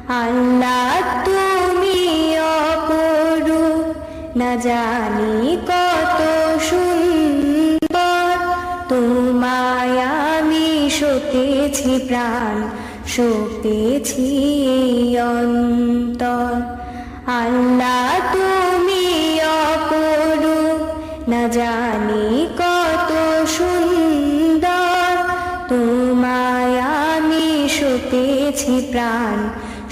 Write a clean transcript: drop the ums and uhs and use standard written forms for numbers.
আল্লাহ তুমি অপরূপ, না জানি কত সুন্দর। তোমায় আমি সতেছি প্রাণ, সতেছি অন্তর। আল্লাহ তুমি অপরূপ, না জানি কত সুন্দর। তোমায় আমি সতেছি প্রাণ,